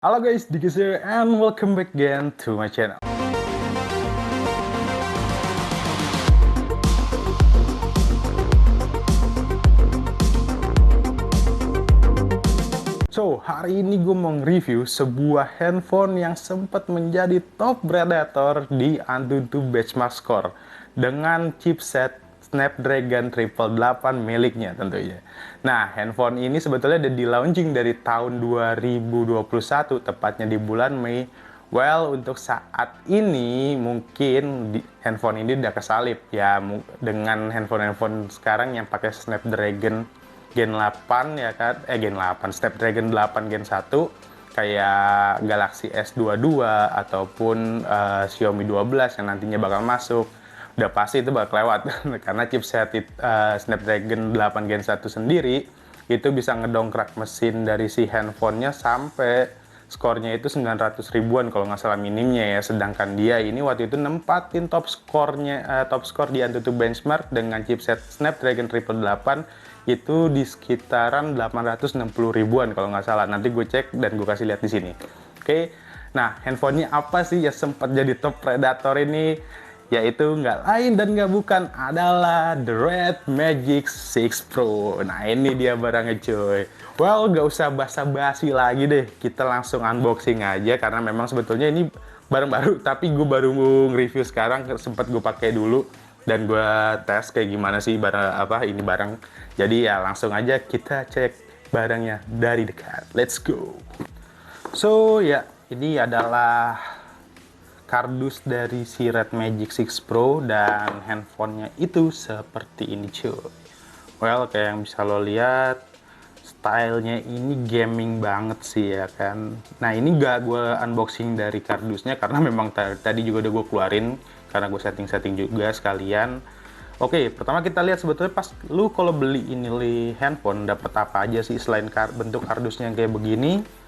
Halo guys, Dikis here and welcome back again to my channel. So, hari ini gue mau review sebuah handphone yang sempat menjadi top predator di Antutu Benchmark Score dengan chipset Snapdragon 888 miliknya tentunya. Nah, handphone ini sebetulnya udah di launching dari tahun 2021, tepatnya di bulan Mei. Well, untuk saat ini mungkin handphone ini udah kesalip ya dengan handphone-handphone sekarang yang pakai Snapdragon Gen 8 ya kan, Gen 8, Snapdragon 8 Gen 1 kayak Galaxy S22 ataupun Xiaomi 12 yang nantinya bakal masuk. Udah pasti itu bakal lewat karena chipset Snapdragon 8 Gen 1 sendiri itu bisa ngedongkrak mesin dari si handphonenya sampai skornya itu 900 ribuan kalau nggak salah minimnya ya, sedangkan dia ini waktu itu nempatin top skor di Antutu Benchmark dengan chipset Snapdragon 888 itu di sekitaran 860 ribuan kalau nggak salah. Nanti gue cek dan gue kasih lihat di sini. Oke, nah handphonenya apa sih ya sempat jadi top predator ini? Yaitu nggak lain dan nggak bukan adalah the Red Magic 6 Pro. Nah ini dia barangnya cuy. Well, nggak usah basa-basi lagi deh, kita langsung unboxing aja karena memang sebetulnya ini barang baru, tapi gue baru nge-review sekarang, sempat gue pakai dulu dan gue tes kayak gimana sih ini barang. Jadi ya langsung aja kita cek barangnya dari dekat. Let's go. So ya, ini adalah kardus dari si Red Magic 6 Pro dan handphonenya itu seperti ini cuy. Well, kayak yang bisa lo lihat, stylenya ini gaming banget sih ya kan. Nah ini gak gue unboxing dari kardusnya karena memang tadi juga udah gue keluarin karena gue setting-setting juga sekalian. Oke, pertama kita lihat sebetulnya pas lu kalau beli ini handphone dapat apa aja sih selain bentuk kardusnya yang kayak begini.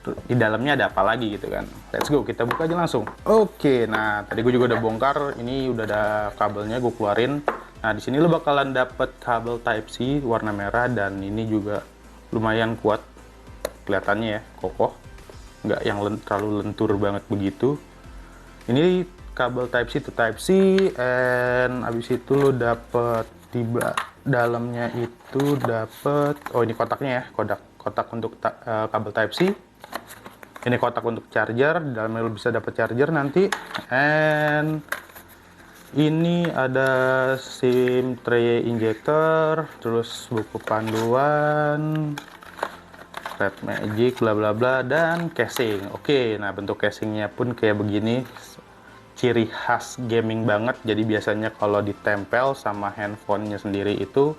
Di dalamnya ada apa lagi gitu kan. Let's go, kita buka aja langsung. Oke, nah tadi gue juga udah bongkar, ini udah ada kabelnya gue keluarin. Nah di sini lo bakalan dapet kabel Type C warna merah dan ini juga lumayan kuat kelihatannya ya, kokoh, nggak yang terlalu lentur banget begitu. Ini kabel Type C to Type C, and abis itu lo dapet di dalamnya itu dapet, oh ini kotaknya ya, kotak untuk kabel Type C. Ini kotak untuk charger, di dalamnya lo bisa dapet charger nanti, and ini ada SIM tray injector, terus buku panduan, Red Magic, bla bla bla, dan casing. Oke, nah bentuk casingnya pun kayak begini, ciri khas gaming banget. Jadi biasanya kalau ditempel sama handphonenya sendiri itu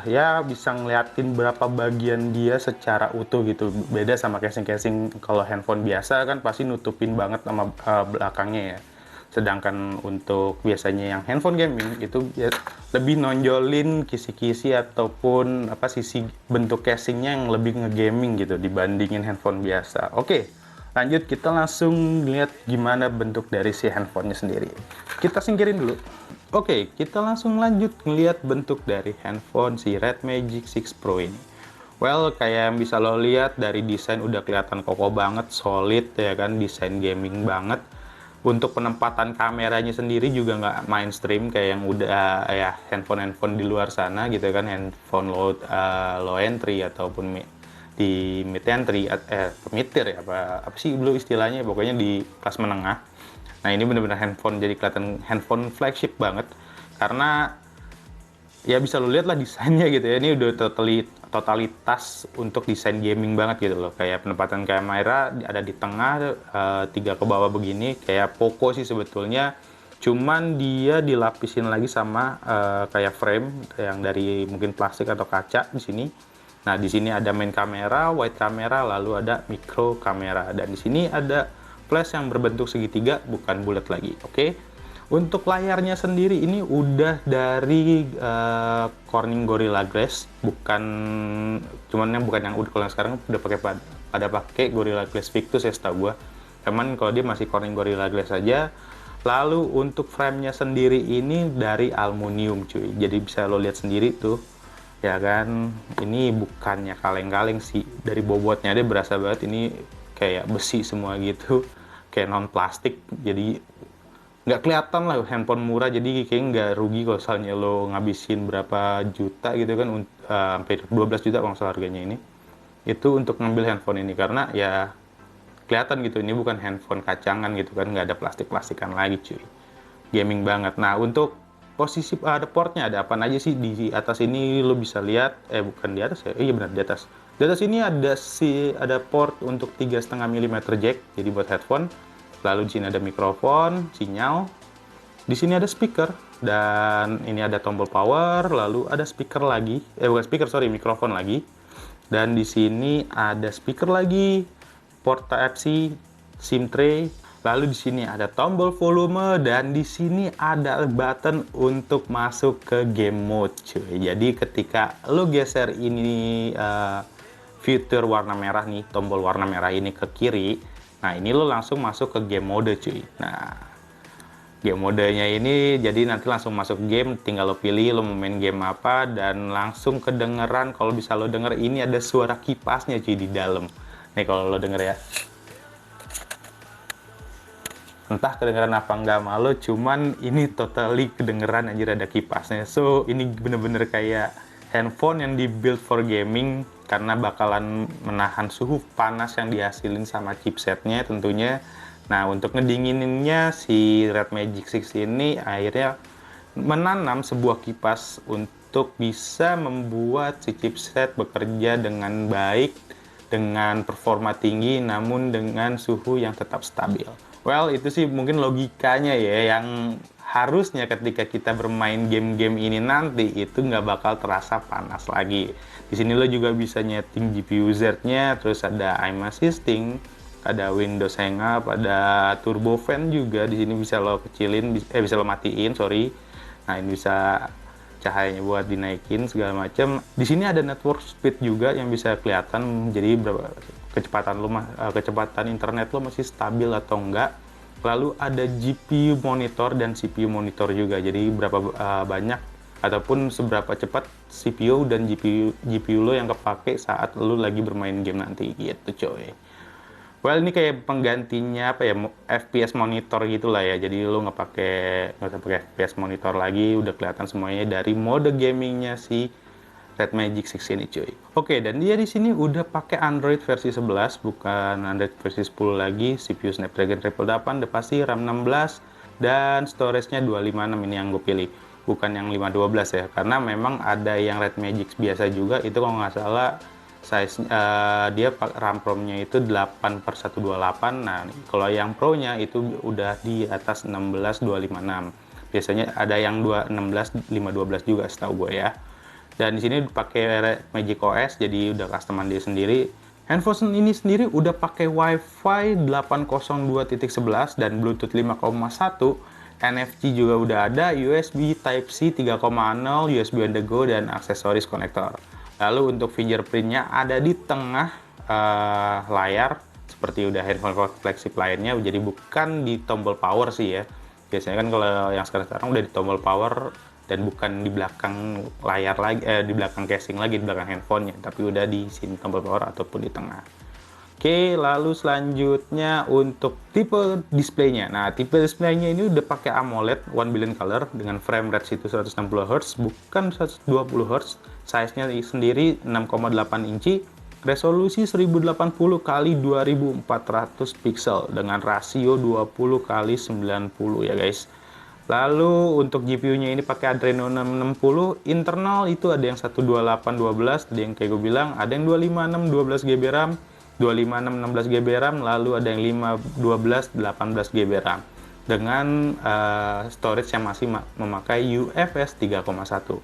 ya bisa ngeliatin berapa bagian dia secara utuh gitu. Beda sama casing-casing kalau handphone biasa kan pasti nutupin banget sama belakangnya ya. Sedangkan untuk biasanya yang handphone gaming itu ya lebih nonjolin kisi-kisi ataupun sisi bentuk casingnya yang lebih ngegaming gitu dibandingin handphone biasa. Oke, lanjut kita langsung lihat gimana bentuk dari si handphonenya sendiri. Kita singkirin dulu. Oke, kita langsung lanjut ngelihat bentuk dari handphone si Red Magic 6 Pro ini. Well, kayak yang bisa lo lihat dari desain udah kelihatan kokoh banget, solid ya kan, desain gaming banget. Untuk penempatan kameranya sendiri juga nggak mainstream kayak yang udah ya handphone di luar sana gitu kan, handphone low entry ataupun di mid entry, mid tier ya, apa sih dulu istilahnya, pokoknya di kelas menengah. Nah ini bener-bener handphone jadi kelihatan handphone flagship banget karena ya bisa lo lihat lah desainnya gitu ya, ini udah totalitas untuk desain gaming banget gitu loh. Kayak penempatan kamera ada di tengah, 3 ke bawah begini, kayak Poco sih sebetulnya, cuman dia dilapisin lagi sama kayak frame yang dari mungkin plastik atau kaca di sini. Nah di sini ada main kamera, wide kamera, lalu ada micro kamera, dan di sini ada flash yang berbentuk segitiga, bukan bulat lagi. Oke. Untuk layarnya sendiri ini udah dari Corning Gorilla Glass, bukan yang kalau yang sekarang udah pakai Gorilla Glass Victus ya setahu gua. Cuman kalau dia masih Corning Gorilla Glass aja. Lalu untuk frame-nya sendiri ini dari aluminium cuy. Jadi bisa lo lihat sendiri tuh Ya kan, ini bukannya kaleng-kaleng sih, dari bobotnya dia berasa banget ini kayak besi semua gitu, kayak non plastik, jadi nggak kelihatan lah handphone murah, jadi kayak nggak rugi kalau misalnya lo ngabisin berapa juta gitu kan, hampir 12 juta kalau nggak salah harganya ini, itu untuk ngambil handphone ini, karena ya kelihatan gitu ini bukan handphone kacangan gitu kan, nggak ada plastik-plastikan lagi cuy, gaming banget. Nah untuk posisi ada portnya, ada apa aja sih di atas ini lo bisa lihat, bukan di atas ya, iya benar di atas. Di atas ini ada port untuk 3,5 mm jack, jadi buat headphone. Lalu di sini ada mikrofon, sinyal. Di sini ada speaker dan ini ada tombol power, lalu ada speaker lagi, bukan speaker sorry, mikrofon lagi. Dan di sini ada speaker lagi, port Type-C, SIM tray. Lalu di sini ada tombol volume dan di sini ada button untuk masuk ke game mode, cuy. Jadi ketika lo geser ini fitur warna merah nih, tombol warna merah ini ke kiri, nah ini lo langsung masuk ke game mode, cuy. Nah, game modenya ini jadi nanti langsung masuk game, tinggal lo pilih lo mau main game apa dan langsung kedengeran. Kalau bisa lo denger ini ada suara kipasnya cuy di dalam. Nih kalau lo denger ya. Entah kedengeran apa enggak malu, cuman ini totally kedengeran anjir ada kipasnya. So ini bener-bener kayak handphone yang dibuild for gaming, karena bakalan menahan suhu panas yang dihasilin sama chipsetnya tentunya. Nah untuk ngedingininnya si Red Magic 6 ini akhirnya menanam sebuah kipas untuk bisa membuat si chipset bekerja dengan baik, dengan performa tinggi, namun dengan suhu yang tetap stabil. Well, itu sih mungkin logikanya ya, yang harusnya ketika kita bermain game-game ini nanti itu nggak bakal terasa panas lagi. Di sini lo juga bisa nyeting GPU Z-nya, terus ada aim assisting, ada Windows Hang Up, ada Turbo Fan juga. Di sini bisa lo kecilin, bisa lo matiin, sorry. Nah, ini bisa cahayanya buat dinaikin segala macam. Di sini ada network speed juga yang bisa kelihatan, jadi berapa kecepatan internet lo masih stabil atau enggak. Lalu ada GPU monitor dan CPU monitor juga, jadi berapa banyak ataupun seberapa cepat CPU dan GPU lo yang kepake saat lo lagi bermain game nanti gitu coy. Well, ini kayak penggantinya apa ya, FPS monitor gitulah ya. Jadi lo nggak usah pakai FPS monitor lagi, udah kelihatan semuanya dari mode gamingnya si Red Magic 6 ini cuy. Oke, dan dia di sini udah pakai Android versi 11, bukan Android versi 10 lagi. CPU Snapdragon 888, udah pasti RAM 16 dan storage-nya 256, ini yang gue pilih. Bukan yang 512 ya, karena memang ada yang Red Magic biasa juga, itu kalau nggak salah size dia RAM ROM-nya itu 8/128. Nah, kalau yang Pro-nya itu udah di atas 16256. Biasanya ada yang 216 512 juga setahu gue ya. Dan di sini pakai Magic OS, jadi udah customan dia sendiri. Handphone ini sendiri udah pakai Wi-Fi 802.11 dan Bluetooth 5.1. NFC juga udah ada, USB Type-C 3.0, USB on the go, dan aksesoris konektor. Lalu untuk fingerprintnya ada di tengah layar, seperti udah handphone flagship lainnya, jadi bukan di tombol power sih ya. Biasanya kan kalau yang sekarang udah di tombol power dan bukan di belakang layar lagi, di belakang casing lagi, di belakang handphonenya, tapi udah di sini tombol power ataupun di tengah. Oke, lalu selanjutnya untuk tipe displaynya. Nah, tipe displaynya ini udah pakai AMOLED 1 billion color dengan frame rate itu 160 Hz, bukan 120 Hz. Size-nya sendiri 6,8 inci, resolusi 1080 x 2400 pixel dengan rasio 20 x 90 ya guys. Lalu untuk GPU-nya ini pakai Adreno 660, internal itu ada yang 12812, ada yang kayak gue bilang, ada yang 256 12 GB RAM, 256 16 GB RAM, lalu ada yang 512 18 GB RAM dengan storage yang masih memakai UFS 3.1.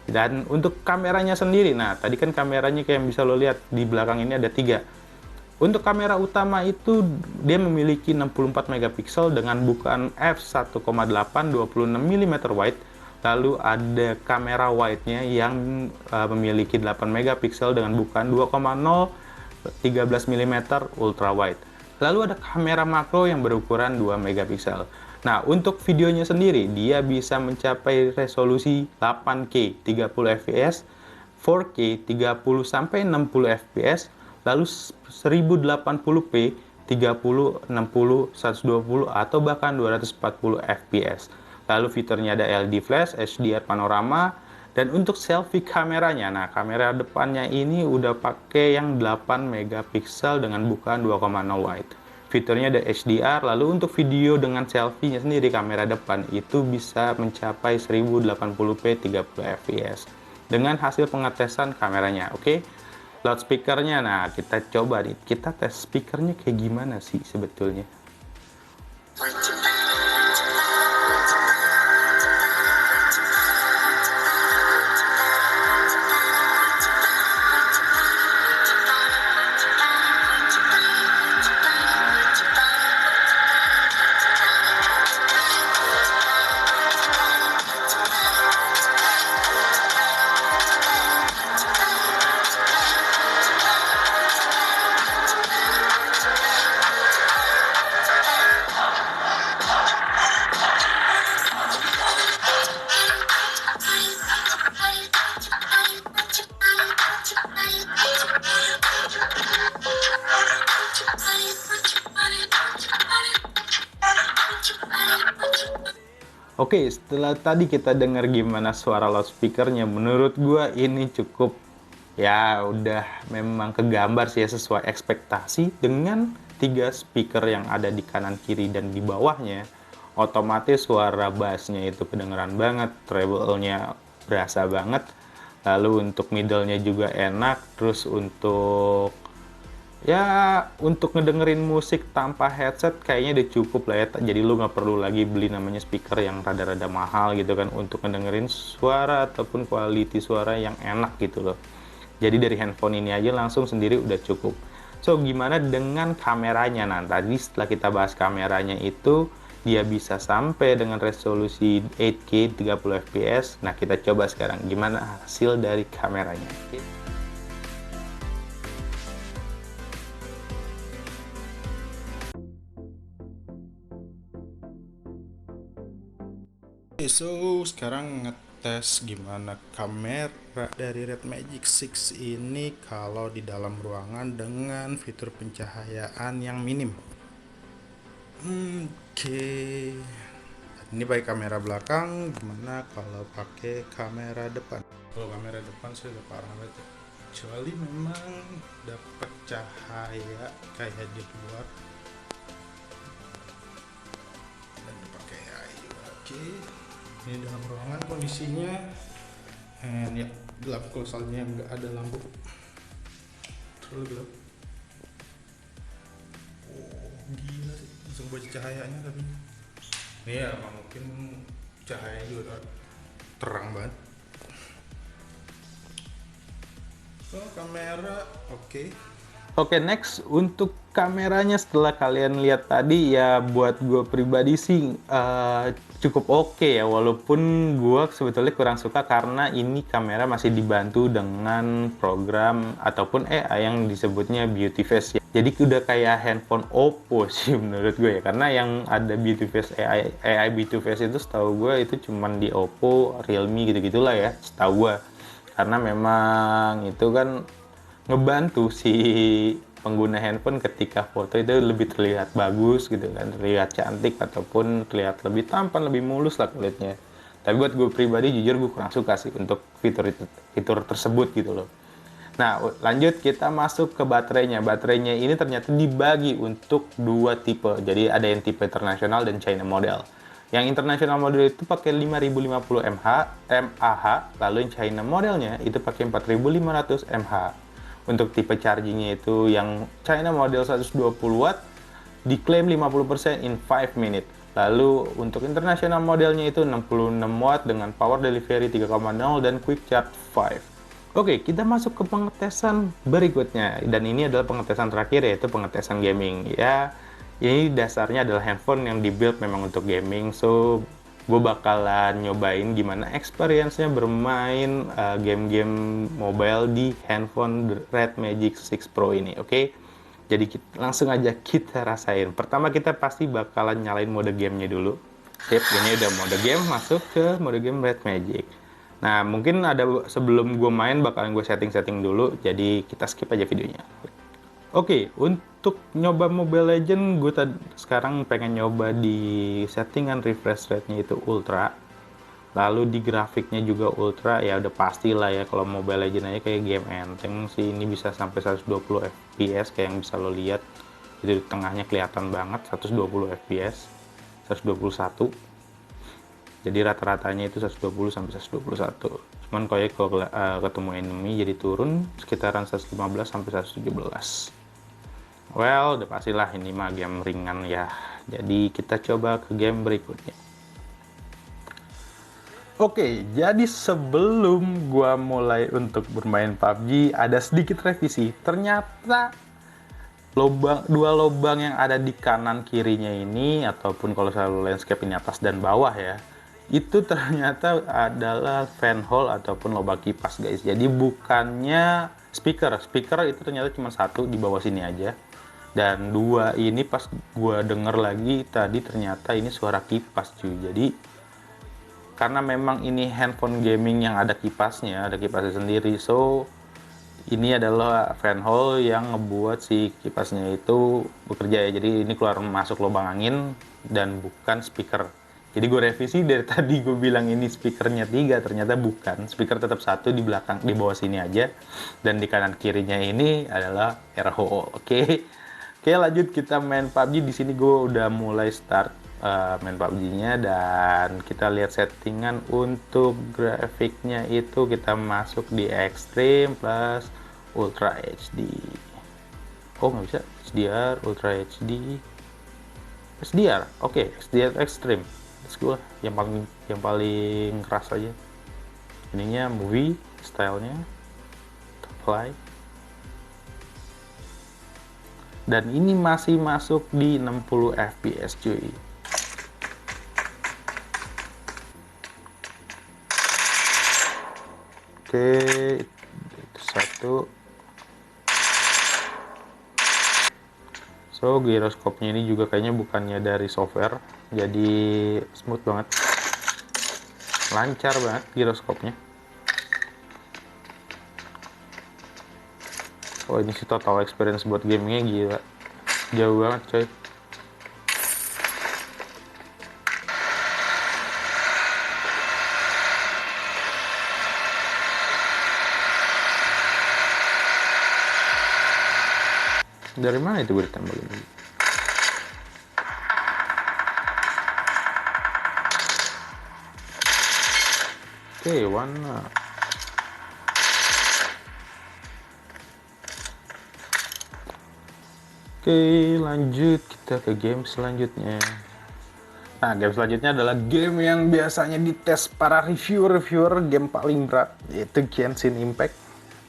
Dan untuk kameranya sendiri, nah tadi kan kameranya kayak yang bisa lo lihat di belakang ini ada 3. Untuk kamera utama itu dia memiliki 64 megapiksel dengan bukaan f1.8 26 mm wide. Lalu ada kamera wide-nya yang memiliki 8 megapiksel dengan bukaan 2.0 13 mm ultra wide. Lalu ada kamera makro yang berukuran 2 megapiksel. Nah, untuk videonya sendiri dia bisa mencapai resolusi 8K 30 fps 4K 30-60 fps, lalu 1080p 30, 60, 120 atau bahkan 240 fps. Lalu fiturnya ada LED flash, HDR panorama, dan untuk selfie kameranya, nah kamera depannya ini udah pakai yang 8 megapiksel dengan bukaan 2,0 wide. Fiturnya ada HDR, lalu untuk video dengan selfie-nya sendiri kamera depan itu bisa mencapai 1080p 30 fps dengan hasil pengetesan kameranya, oke? Loudspeakernya, nah kita coba nih, kita tes speakernya kayak gimana sih sebetulnya. Oke, setelah tadi kita dengar gimana suara loudspeakernya, menurut gua ini cukup, ya udah memang kegambar sih ya, sesuai ekspektasi. Dengan 3 speaker yang ada di kanan, kiri, dan di bawahnya, otomatis suara bassnya itu kedengeran banget, treble-nya berasa banget, lalu untuk middle-nya juga enak, terus untuk ngedengerin musik tanpa headset kayaknya udah cukup lah ya. Jadi lu nggak perlu lagi beli namanya speaker yang rada-rada mahal gitu kan untuk ngedengerin suara ataupun quality suara yang enak gitu loh. Jadi dari handphone ini aja langsung sendiri udah cukup. So gimana dengan kameranya? Nah tadi setelah kita bahas kameranya itu dia bisa sampai dengan resolusi 8K 30 fps. Nah kita coba sekarang gimana hasil dari kameranya. So sekarang ngetes gimana kamera dari Red Magic 6 ini kalau di dalam ruangan dengan fitur pencahayaan yang minim. Oke. Ini pakai kamera belakang, gimana kalau pakai kamera depan? Kalau kamera depan sih udah parah banget, kecuali memang dapat cahaya kayak di luar dan dipakai air. Oke. Ini dalam ruangan kondisinya ya gelap, kalau soalnya nggak ada lampu terlalu gelap. Oh gila sih, langsung baca cahayanya. Tapi ini ya mungkin cahayanya juga terang banget. So kamera oke. Oke, next untuk kameranya setelah kalian lihat tadi ya, buat gue pribadi sih cukup oke ya, walaupun gue sebetulnya kurang suka karena ini kamera masih dibantu dengan program ataupun AI yang disebutnya Beauty Face ya. Jadi udah kayak handphone Oppo sih menurut gue ya, karena yang ada Beauty Face AI Beauty Face itu setahu gue itu cuman di Oppo, Realme gitu-gitulah ya setahu gue, karena memang itu kan ngebantu si pengguna handphone ketika foto itu lebih terlihat bagus gitu kan, terlihat cantik ataupun terlihat lebih tampan, lebih mulus lah kulitnya. Tapi buat gue pribadi jujur gue kurang suka sih untuk fitur tersebut gitu loh. Nah lanjut kita masuk ke baterainya. Baterainya ini ternyata dibagi untuk 2 tipe. Jadi ada yang tipe internasional dan China model. Yang internasional model itu pakai 5050 mAh, lalu yang China modelnya itu pakai 4500 mAh. Untuk tipe chargingnya itu yang China model 120 watt diklaim 50% in 5 minutes. Lalu untuk internasional modelnya itu 66 watt dengan power delivery 3,0 dan quick charge 5. Oke, kita masuk ke pengetesan berikutnya, dan ini adalah pengetesan terakhir, yaitu pengetesan gaming ya. Ini dasarnya adalah handphone yang dibuild memang untuk gaming, so gue bakalan nyobain gimana experience-nya bermain game-game mobile di handphone Red Magic 6 Pro ini, oke? Jadi langsung aja kita rasain. Pertama kita pasti bakalan nyalain mode gamenya dulu. Sip, ini udah mode game, masuk ke mode game Red Magic. Nah, mungkin sebelum gue main bakalan gue setting-setting dulu, jadi kita skip aja videonya. Oke, untuk nyoba Mobile Legend, gue sekarang pengen nyoba di settingan refresh rate-nya itu ultra. Lalu di grafiknya juga ultra, ya udah pasti lah ya kalau Mobile Legends aja kayak game enteng sih, ini bisa sampai 120 fps kayak yang bisa lo lihat. Itu di tengahnya kelihatan banget 120 fps, 121. Jadi rata-ratanya itu 120 sampai 121. Cuman kalau ketemu enemy jadi turun sekitaran 115 sampai 117. Well, udah pastilah ini mah game ringan ya. Jadi kita coba ke game berikutnya. Oke, jadi sebelum gua mulai untuk bermain PUBG, ada sedikit revisi. Ternyata dua lubang yang ada di kanan kirinya ini, ataupun kalau selalu landscape ini atas dan bawah ya, itu ternyata adalah fan hole ataupun lubang kipas guys. Jadi bukannya speaker itu ternyata cuma satu di bawah sini aja. Dan dua ini pas gua denger lagi tadi ternyata ini suara kipas cuy. Jadi karena memang ini handphone gaming yang ada kipasnya sendiri, so ini adalah fan hole yang ngebuat si kipasnya itu bekerja ya. Jadi ini keluar masuk lubang angin dan bukan speaker. Jadi gue revisi dari tadi gue bilang ini speakernya 3, ternyata bukan. Speaker tetap satu di belakang, di bawah sini aja, dan di kanan kirinya ini adalah air hole. Oke, lanjut kita main PUBG. Di sini gue udah mulai start main PUBG-nya, dan kita lihat settingan untuk grafiknya itu kita masuk di Extreme plus Ultra HD. Oh nggak bisa, SDR, Ultra HD, SDR. Oke, SDR Extreme. Let's go lah, yang paling keras aja. Ininya movie stylenya, fly. Dan ini masih masuk di 60 fps cuy. Oke, itu satu. So giroskopnya ini juga kayaknya bukannya dari software, jadi smooth banget, lancar banget giroskopnya. Oh ini sih total experience buat gamingnya gila, jauh banget coy. Dari mana itu gue ditembakin? Oke, warna. Oke, lanjut kita ke game selanjutnya. Nah, game selanjutnya adalah game yang biasanya dites para reviewer game paling berat, yaitu Genshin Impact.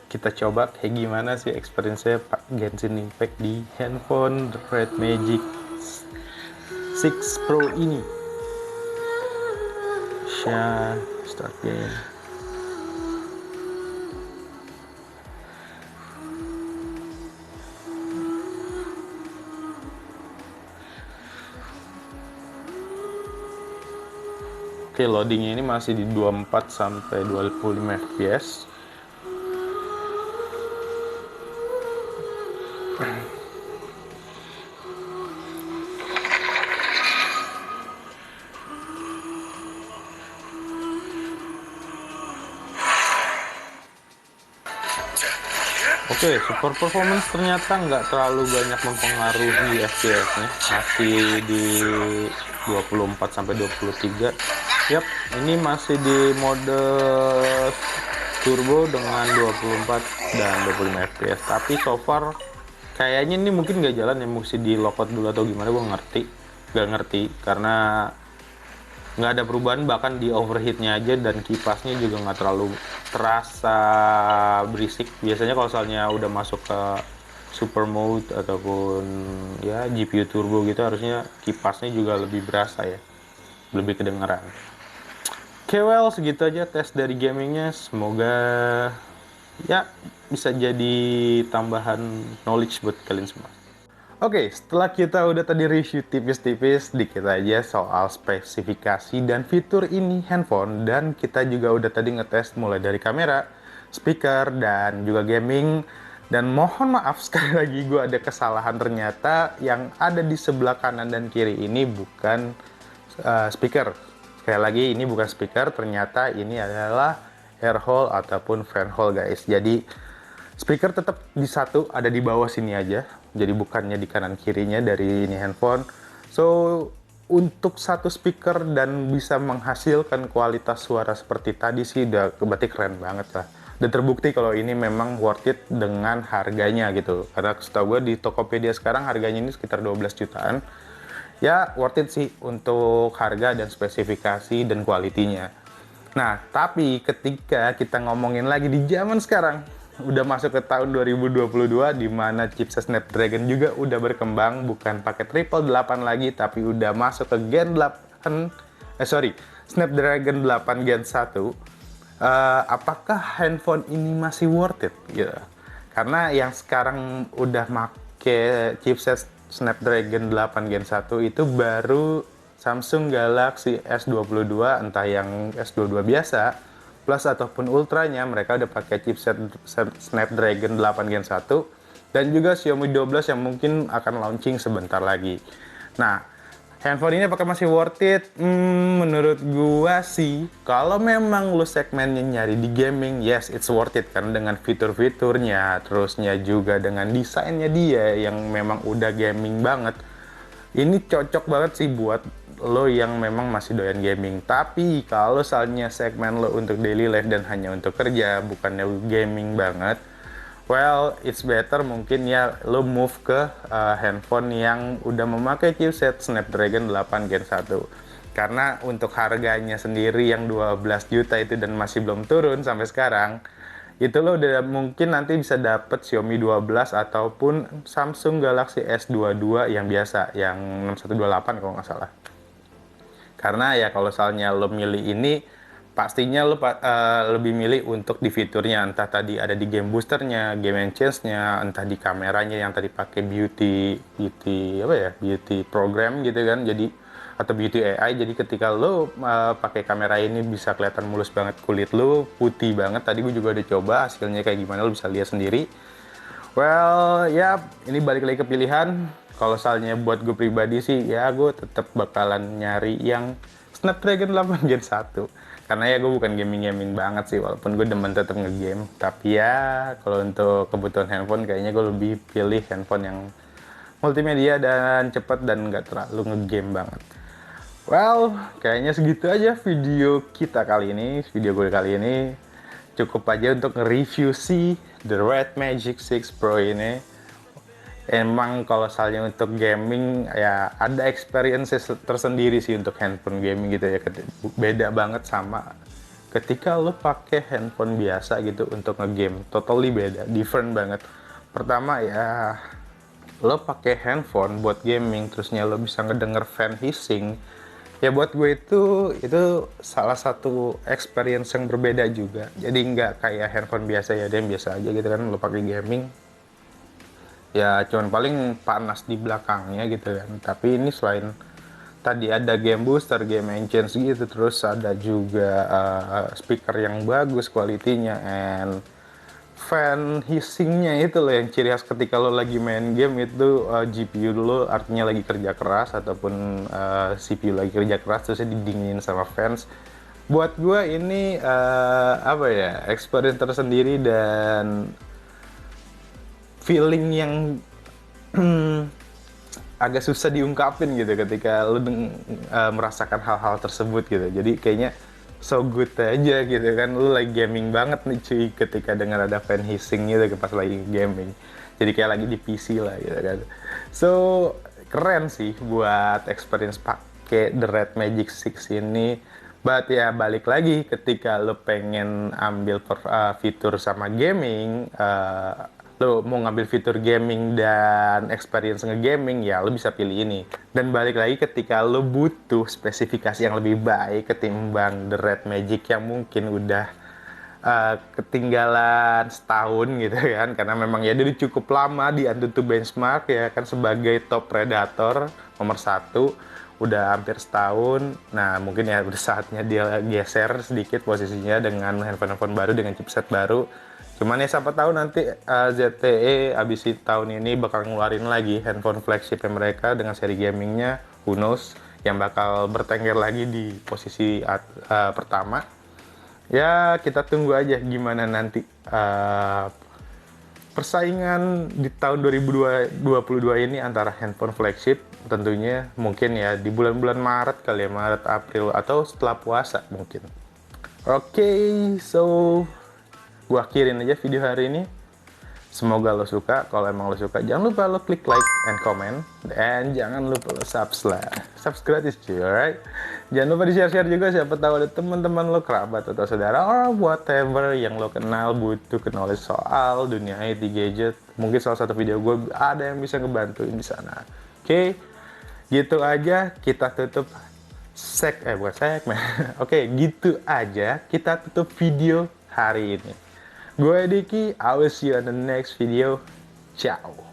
Kita coba kayak gimana sih experience-nya Pak Genshin Impact di handphone Red Magic 6 Pro ini. Start game. Oke, loadingnya ini masih di 24 sampai 25 fps. Oke, super performance ternyata nggak terlalu banyak mempengaruhi FPS-nya, masih di 24 sampai 23. Yap, ini masih di mode turbo dengan 24 dan 25 fps. Tapi so far kayaknya ini mungkin nggak jalan ya, mesti di lockout dulu atau gimana, gue nggak ngerti karena nggak ada perubahan, bahkan di overheatnya aja, dan kipasnya juga nggak terlalu terasa berisik. Biasanya kalau misalnya udah masuk ke super mode ataupun ya GPU turbo gitu, harusnya kipasnya juga lebih berasa ya, lebih kedengeran. Oke, well segitu aja tes dari gamingnya, semoga ya bisa jadi tambahan knowledge buat kalian semua. Oke, setelah kita udah tadi review tipis-tipis dikit aja soal spesifikasi dan fitur ini handphone, dan kita juga udah tadi ngetes mulai dari kamera, speaker, dan juga gaming. Dan mohon maaf sekali lagi gue ada kesalahan, ternyata yang ada di sebelah kanan dan kiri ini bukan speaker. Sekali lagi ini bukan speaker, ternyata ini adalah air hole ataupun fan hole guys. Jadi speaker tetap di satu, ada di bawah sini aja. Jadi bukannya di kanan kirinya dari ini handphone. So, untuk satu speaker dan bisa menghasilkan kualitas suara seperti tadi sih udah berarti keren banget lah. Dan terbukti kalau ini memang worth it dengan harganya gitu. Karena setahu gue di Tokopedia sekarang harganya ini sekitar 12 jutaan. Ya, worth it sih untuk harga dan spesifikasi dan kualitinya. Nah, tapi ketika kita ngomongin lagi di zaman sekarang, udah masuk ke tahun 2022 di mana chipset Snapdragon juga udah berkembang, bukan pakai triple 8 lagi tapi udah masuk ke Gen 8 Snapdragon 8 Gen 1. Apakah handphone ini masih worth it gitu? Karena yang sekarang udah make chipset Snapdragon 8 Gen 1 itu baru Samsung Galaxy S22, entah yang S22 biasa Plus ataupun Ultranya, mereka udah pakai chipset Snapdragon 8 Gen 1, dan juga Xiaomi 12 yang mungkin akan launching sebentar lagi. Nah, handphone ini apakah masih worth it? Menurut gua sih, kalau memang lu segmennya nyari di gaming, yes, it's worth it. Karena dengan fitur-fiturnya, terusnya juga dengan desainnya dia yang memang udah gaming banget. Ini cocok banget sih buat lo yang memang masih doyan gaming. Tapi kalau misalnya segmen lo untuk daily life dan hanya untuk kerja, bukannya gaming banget, well, it's better mungkin ya lo move ke handphone yang udah memakai chipset Snapdragon 8 Gen 1. Karena untuk harganya sendiri yang 12 juta itu dan masih belum turun sampai sekarang, itu lo udah mungkin nanti bisa dapet Xiaomi 12 ataupun Samsung Galaxy S22 yang biasa, yang 6128 kalau nggak salah. Karena ya kalau misalnya lo milih ini, pastinya lo lebih milih untuk di fiturnya, entah tadi ada di game boosternya, game enchance-nya, entah di kameranya yang tadi pakai beauty program gitu kan, jadi atau beauty AI. Jadi ketika lo pakai kamera ini bisa kelihatan mulus banget, kulit lo putih banget. Tadi gue juga udah coba hasilnya kayak gimana, lo bisa lihat sendiri. Well, ya ini balik lagi ke pilihan. Kalau misalnya buat gue pribadi sih, ya gue tetap bakalan nyari yang Snapdragon 8 Gen 1. Karena ya gue bukan gaming-gaming banget sih, walaupun gue demen tetap nge-game. Tapi ya kalau untuk kebutuhan handphone, kayaknya gue lebih pilih handphone yang multimedia dan cepat dan nggak terlalu nge-game banget. Well, kayaknya segitu aja video kita kali ini, video gue kali ini. Cukup aja untuk nge-review si The Red Magic 6 Pro ini. Emang kalau misalnya untuk gaming ya ada experience tersendiri sih untuk handphone gaming gitu ya. Beda banget sama ketika lo pakai handphone biasa gitu untuk nge-game. Totally beda, different banget. Pertama ya, lo pakai handphone buat gaming, terusnya lo bisa ngedenger fan hissing. Ya buat gue itu salah satu experience yang berbeda juga. Jadi nggak kayak handphone biasa ya, dia yang biasa aja gitu kan, lo pakai gaming. Ya cuman paling panas di belakangnya gitu kan. Tapi ini selain tadi ada game booster, game enchant gitu, terus ada juga speaker yang bagus kualitinya, and fan hissingnya itu loh yang ciri khas ketika lo lagi main game itu, GPU lo artinya lagi kerja keras ataupun CPU lagi kerja keras terus didinginin sama fans. Buat gue ini apa ya, experience tersendiri dan feeling yang agak susah diungkapin gitu ketika lo merasakan hal-hal tersebut gitu. Jadi kayaknya so good aja gitu kan, lu lagi gaming banget nih cuy ketika dengar ada fan hissing gitu pas lagi gaming, jadi kayak lagi di PC lah gitu kan. So keren sih buat experience pakai The Red Magic 6 ini. But ya balik lagi ketika lu pengen ambil fitur sama gaming, lo mau ngambil fitur gaming dan experience nge-gaming, ya lo bisa pilih ini. Dan balik lagi ketika lo butuh spesifikasi yang lebih baik ketimbang The Red Magic yang mungkin udah ketinggalan setahun gitu kan, karena memang ya dia cukup lama di AnTuTu Benchmark ya kan sebagai top predator nomor satu, udah hampir setahun. Nah mungkin ya udah saatnya dia geser sedikit posisinya dengan handphone baru dengan chipset baru. Cuman ya siapa tahu nanti ZTE abis tahun ini bakal ngeluarin lagi handphone flagship mereka dengan seri gamingnya, who knows, yang bakal bertengger lagi di posisi pertama. Ya kita tunggu aja gimana nanti persaingan di tahun 2022 ini antara handphone flagship. Tentunya mungkin ya di bulan-bulan Maret kali ya, Maret, April, atau setelah puasa mungkin. Oke, so gua akhirin aja video hari ini. Semoga lo suka. Kalau emang lo suka, jangan lupa lo klik like and comment. Dan jangan lupa lo subscribe cuy, alright? Jangan lupa di-share juga, siapa tahu ada teman-teman lo, kerabat, atau saudara, or whatever yang lo kenal butuh knowledge soal dunia IT gadget. Mungkin salah satu video gue ada yang bisa ngebantuin di sana. Oke, gitu aja kita tutup bukan segmen. Oke, gitu aja kita tutup video hari ini. Gue Diki, I will see you on the next video. Ciao.